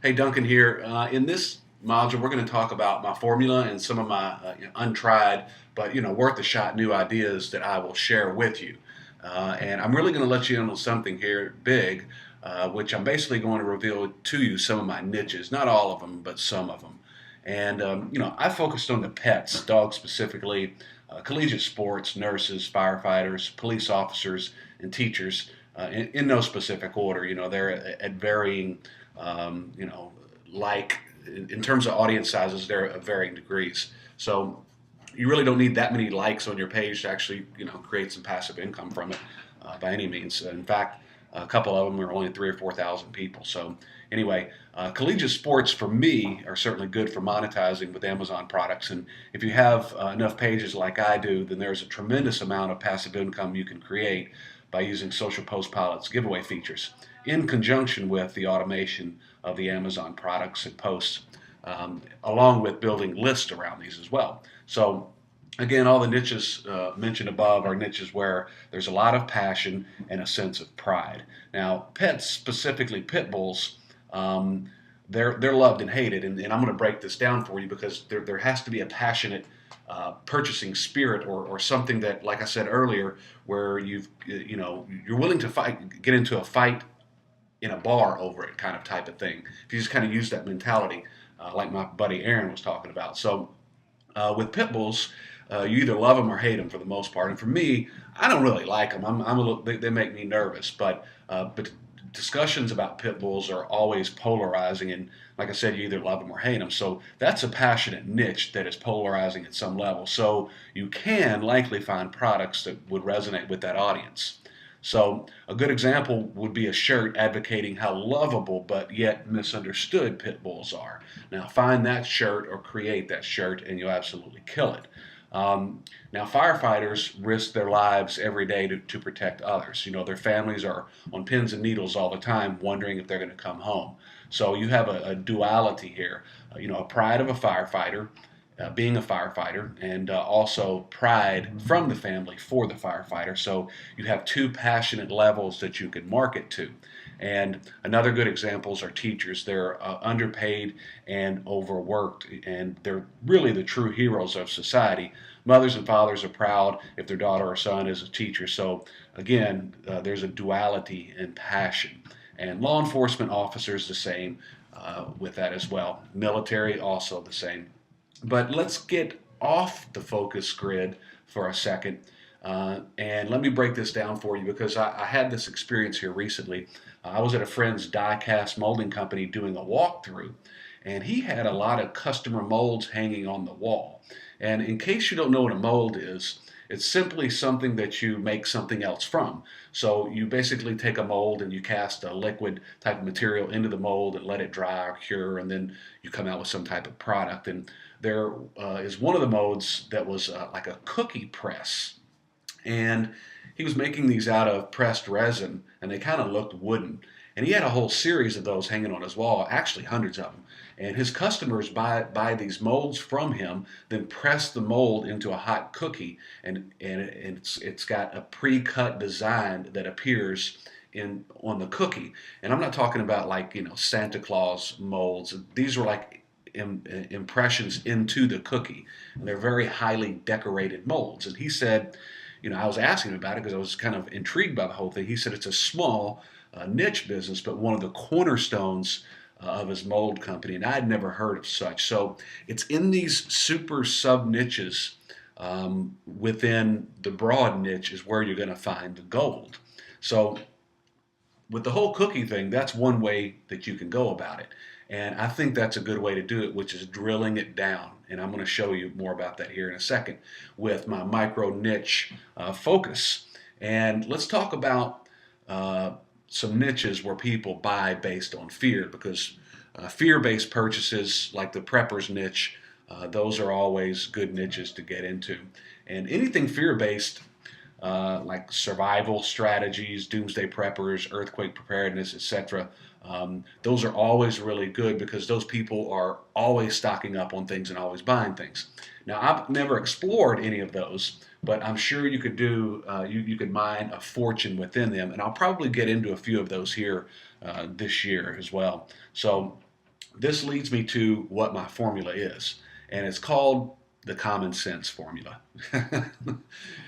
Hey, Duncan here. In this module, we're going to talk about my formula and some of my untried but worth a shot new ideas that I will share with you. And I'm really going to let you in on something here big, which I'm basically going to reveal to you some of my niches, not all of them, but some of them. And I focused on the pets, dogs specifically, collegiate sports, nurses, firefighters, police officers, and teachers. In no specific order. They're at varying like in terms of audience sizes, they're of varying degrees. So you really don't need that many likes on your page to actually, create some passive income from it by any means. In fact, a couple of them are only 3 or 4 thousand people. So anyway, collegiate sports for me are certainly good for monetizing with Amazon products. And if you have enough pages like I do, then there's a tremendous amount of passive income you can create by using Social Post Pilot's giveaway features in conjunction with the automation of the Amazon products and posts, along with building lists around these as well. So again, all the niches mentioned above are niches where there's a lot of passion and a sense of pride. Now, pets, specifically pit bulls, they're loved and hated, and I'm going to break this down for you because there has to be a passionate purchasing spirit or something that, like I said earlier, where you're willing to fight, get into a fight in a bar over it, kind of type of thing. If you just kind of use that mentality, like my buddy Aaron was talking about. So with pit bulls, you either love them or hate them for the most part. And for me, I don't really like them. I'm a little, they make me nervous. But discussions about pit bulls are always polarizing. And like I said, you either love them or hate them. So that's a passionate niche that is polarizing at some level. So you can likely find products that would resonate with that audience. So a good example would be a shirt advocating how lovable but yet misunderstood pit bulls are. Now find that shirt or create that shirt and you'll absolutely kill it. Now firefighters risk their lives every day to protect others. Their families are on pins and needles all the time wondering if they're going to come home. So you have a duality here. A pride of a firefighter, being a firefighter, and also pride from the family for the firefighter. So you have two passionate levels that you can market to. And another good examples are teachers. They're underpaid and overworked, and they're really the true heroes of society. Mothers and fathers are proud if their daughter or son is a teacher. So again, there's a duality in passion. And law enforcement officers the same with that as well. Military also the same. But let's get off the focus grid for a second. And let me break this down for you because I had this experience here recently. I was at a friend's die cast molding company doing a walkthrough, and he had a lot of customer molds hanging on the wall. And in case you don't know what a mold is, it's simply something that you make something else from. So you basically take a mold and you cast a liquid type of material into the mold and let it dry or cure, and then you come out with some type of product. And there is one of the modes that was like a cookie press, and he was making these out of pressed resin, and they kind of looked wooden. And he had a whole series of those hanging on his wall, actually hundreds of them. And his customers buy these molds from him, then press the mold into a hot cookie, and it's got a pre-cut design that appears in on the cookie. And I'm not talking about like Santa Claus molds. These were like impressions into the cookie, and they're very highly decorated molds. And he said, I was asking him about it because I was kind of intrigued by the whole thing. He said it's a small niche business, but one of the cornerstones of his mold company, and I'd never heard of such. So it's in these super sub niches within the broad niche is where you're going to find the gold. So with the whole cookie thing, that's one way that you can go about it. And I think that's a good way to do it, which is drilling it down. And I'm going to show you more about that here in a second with my micro niche focus. And let's talk about some niches where people buy based on fear, because fear-based purchases like the prepper's niche, those are always good niches to get into. And anything fear-based like survival strategies, doomsday preppers, earthquake preparedness, etc. Those are always really good because those people are always stocking up on things and always buying things. Now, I've never explored any of those, but I'm sure you could do you could mine a fortune within them, and I'll probably get into a few of those here this year as well. So this leads me to what my formula is, and it's called the common sense formula.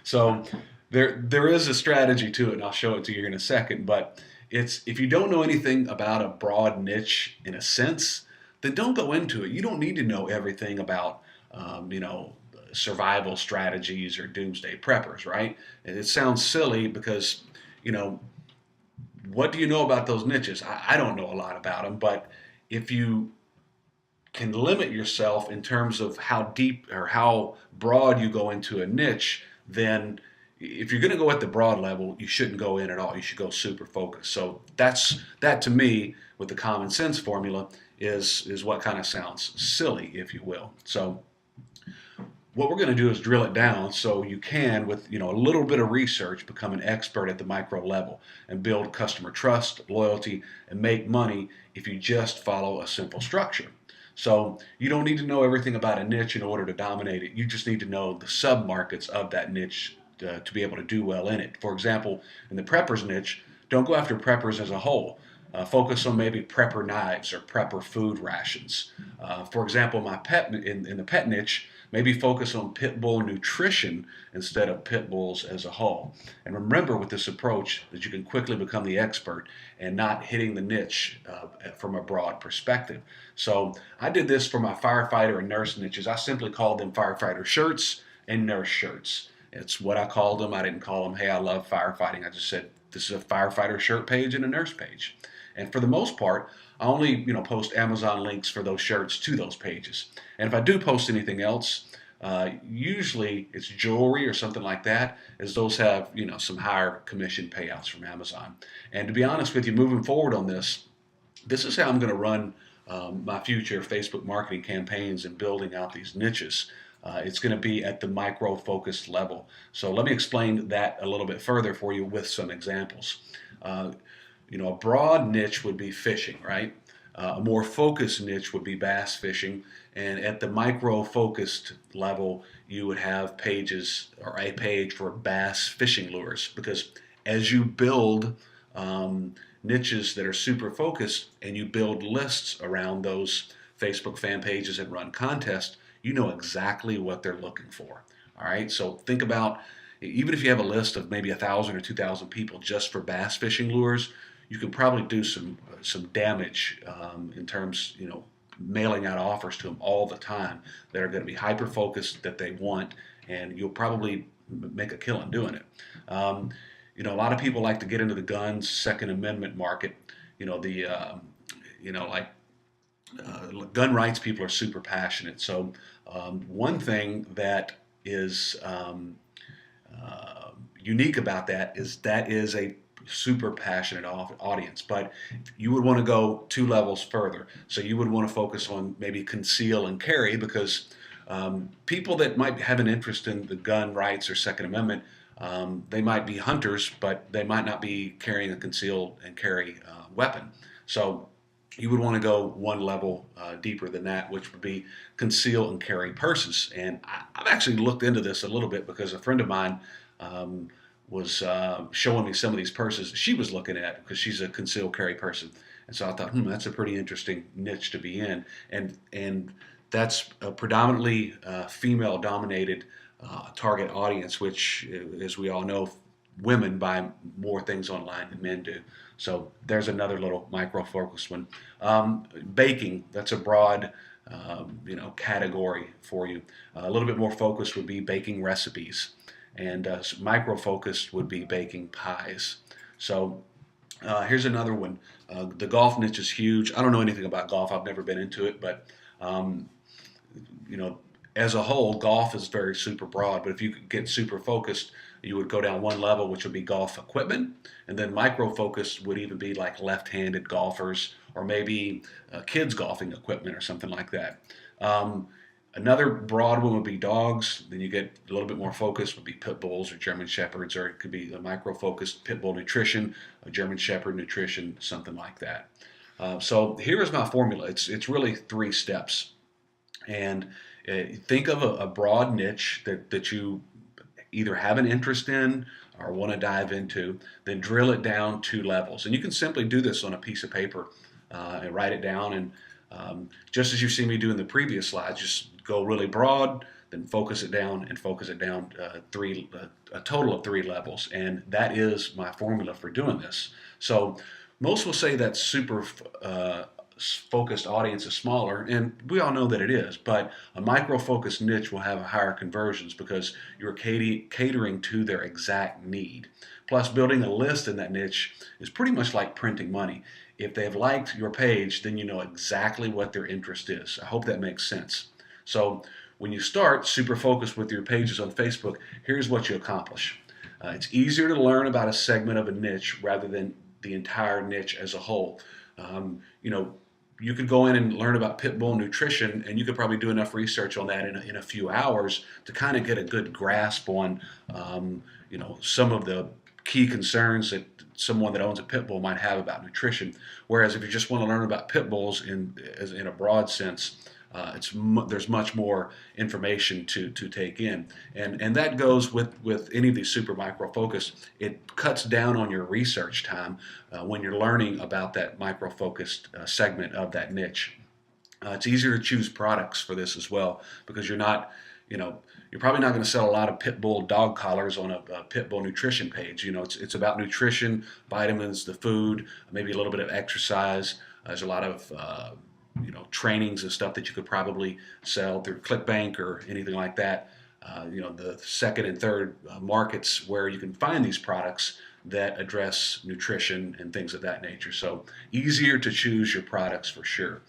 So there is a strategy to it, and I'll show it to you in a second. But it's, if you don't know anything about a broad niche in a sense, then don't go into it. You don't need to know everything about survival strategies or doomsday preppers, right? And it sounds silly because you know what do you know about those niches? I don't know a lot about them, but if you can limit yourself in terms of how deep or how broad you go into a niche, then if you're going to go at the broad level, you shouldn't go in at all. You should go super focused. So that to me, with the common sense formula, is what kind of sounds silly, if you will. So what we're going to do is drill it down so you can, with a little bit of research, become an expert at the micro level and build customer trust, loyalty, and make money if you just follow a simple structure. So you don't need to know everything about a niche in order to dominate it. You just need to know the sub-markets of that niche to be able to do well in it. For example, in the preppers niche, don't go after preppers as a whole. Focus on maybe prepper knives or prepper food rations. For example, my pet in the pet niche, maybe focus on pit bull nutrition instead of pit bulls as a whole. And remember with this approach that you can quickly become the expert and not hitting the niche from a broad perspective. So I did this for my firefighter and nurse niches. I simply called them firefighter shirts and nurse shirts. It's what I called them. I didn't call them, hey, I love firefighting. I just said, this is a firefighter shirt page and a nurse page. And for the most part, I only post Amazon links for those shirts to those pages. And if I do post anything else, usually it's jewelry or something like that, as those have some higher commission payouts from Amazon. And to be honest with you, moving forward on this is how I'm going to run my future Facebook marketing campaigns and building out these niches. It's going to be at the micro focused level. So let me explain that a little bit further for you with some examples. A broad niche would be fishing, right? A more focused niche would be bass fishing. And at the micro focused level, you would have pages or a page for bass fishing lures. Because as you build niches that are super focused and you build lists around those Facebook fan pages and run contests, you know exactly what they're looking for. All right, so think about, even if you have a list of maybe 1,000 or 2,000 people just for bass fishing lures, you can probably do some damage in terms, mailing out offers to them all the time that are going to be hyper focused, that they want, and you'll probably make a killing doing it. A lot of people like to get into the guns, Second Amendment market. Gun rights people are super passionate. So one thing that is unique about that is a super passionate audience. But you would want to go 2 levels further. So you would want to focus on maybe conceal and carry, because people that might have an interest in the gun rights or Second Amendment, they might be hunters, but they might not be carrying a conceal and carry weapon. So you would want to go 1 level deeper than that, which would be conceal and carry purses. And I've actually looked into this a little bit because a friend of mine was showing me some of these purses that she was looking at, because she's a concealed carry person. And so I thought, that's a pretty interesting niche to be in. And that's a predominantly female-dominated target audience, which, as we all know, women buy more things online than men do. So there's another little micro-focused one. Baking, that's a broad category for you. A little bit more focused would be baking recipes. And micro-focused would be baking pies. So here's another one. The golf niche is huge. I don't know anything about golf. I've never been into it, but as a whole, golf is very super broad. But if you could get super focused, you would go down 1 level, which would be golf equipment, and then micro-focused would even be like left-handed golfers, or maybe kids golfing equipment or something like that. Another broad one would be dogs. Then you get a little bit more focused would be pit bulls or German shepherds, or it could be a micro-focused pit bull nutrition, a German shepherd nutrition, something like that. So here is my formula. It's really 3 steps. And think of a broad niche that you either have an interest in or want to dive into, then drill it down 2 levels. And you can simply do this on a piece of paper and write it down. And Just as you see me do in the previous slides, just go really broad, then focus it down and focus it down a total of 3 levels. And that is my formula for doing this. So most will say that super focused audience is smaller, and we all know that it is, but a micro focused niche will have higher conversions because you're catering to their exact need. Plus, building a list in that niche is pretty much like printing money. If they've liked your page, then you know exactly what their interest is. I hope that makes sense. So when you start super focused with your pages on Facebook, here's what you accomplish. It's easier to learn about a segment of a niche rather than the entire niche as a whole. You know, you could go in and learn about pit bull nutrition, and you could probably do enough research on that in a few hours to kind of get a good grasp on, you know, some of the key concerns that someone that owns a pit bull might have about nutrition. Whereas if you just want to learn about pit bulls in a broad sense, there's much more information to take in, and that goes with any of these super micro focus. It cuts down on your research time when you're learning about that micro focused segment of that niche. It's easier to choose products for this as well because you're not, you know, you're probably not going to sell a lot of pit bull dog collars on a pit bull nutrition page. You know, it's about nutrition, vitamins, the food, maybe a little bit of exercise. There's a lot of you know, trainings and stuff that you could probably sell through ClickBank or anything like that. You know, the second and third markets where you can find these products that address nutrition and things of that nature. So easier to choose your products for sure.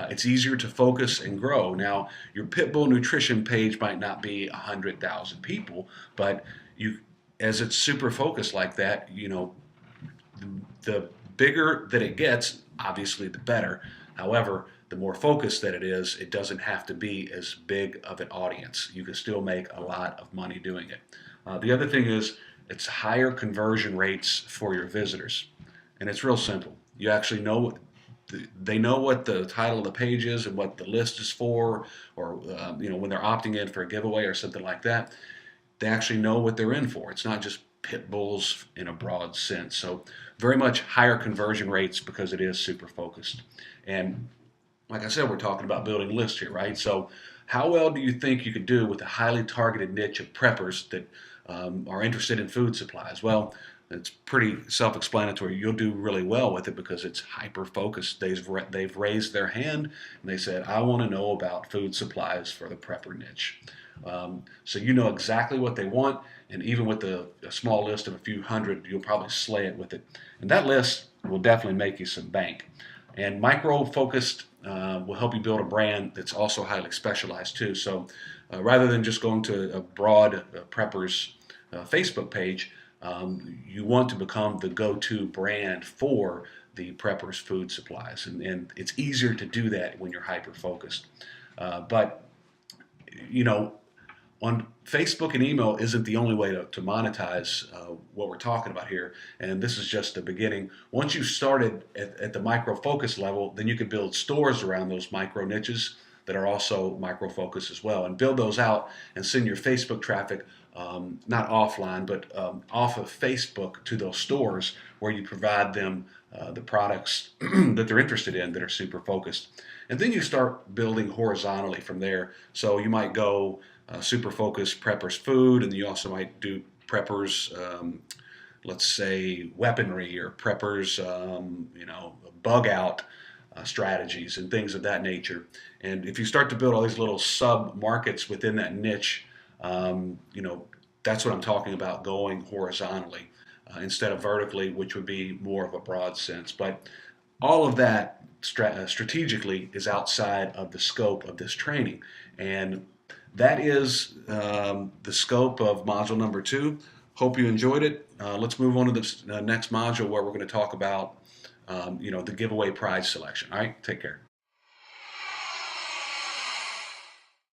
It's easier to focus and grow. Now, your pit bull nutrition page might not be 100,000 people, but as it's super focused like that, you know, the bigger that it gets, obviously the better. However, the more focused that it is, it doesn't have to be as big of an audience. You can still make a lot of money doing it. The other thing is it's higher conversion rates for your visitors. And it's real simple. You actually know they know what the title of the page is and what the list is for, or you know, when they're opting in for a giveaway or something like that, they actually know what they're in for. It's not just pit bulls in a broad sense. So very much higher conversion rates because it is super focused. And like I said, we're talking about building lists here, right? So how well do you think you could do with a highly targeted niche of preppers that are interested in food supplies? Well, it's pretty self-explanatory. You'll do really well with it because it's hyper-focused. They've raised their hand and they said, I want to know about food supplies for the prepper niche. So you know exactly what they want, and even with a small list of a few hundred, you'll probably slay it with it. And that list will definitely make you some bank. And micro-focused will help you build a brand that's also highly specialized too. So rather than just going to a broad preppers Facebook page, you want to become the go-to brand for the preppers food supplies. And it's easier to do that when you're hyper-focused. But, you know, on Facebook and email isn't the only way to monetize what we're talking about here, and this is just the beginning. Once you've started at the micro focus level, then you can build stores around those micro niches that are also micro focus as well, and build those out and send your Facebook traffic not offline, but off of Facebook to those stores where you provide them the products that they're interested in that are super focused. And then you start building horizontally from there. So you might go super focused preppers food, and you also might do preppers, let's say weaponry, or preppers, you know, bug out strategies and things of that nature. And if you start to build all these little sub markets within that niche, you know, that's what I'm talking about, going horizontally instead of vertically, which would be more of a broad sense. But all of that strategically is outside of the scope of this training. And that is the scope of module number 2. Hope you enjoyed it. Let's move on to the next module where we're going to talk about you know, the giveaway prize selection. All right, take care.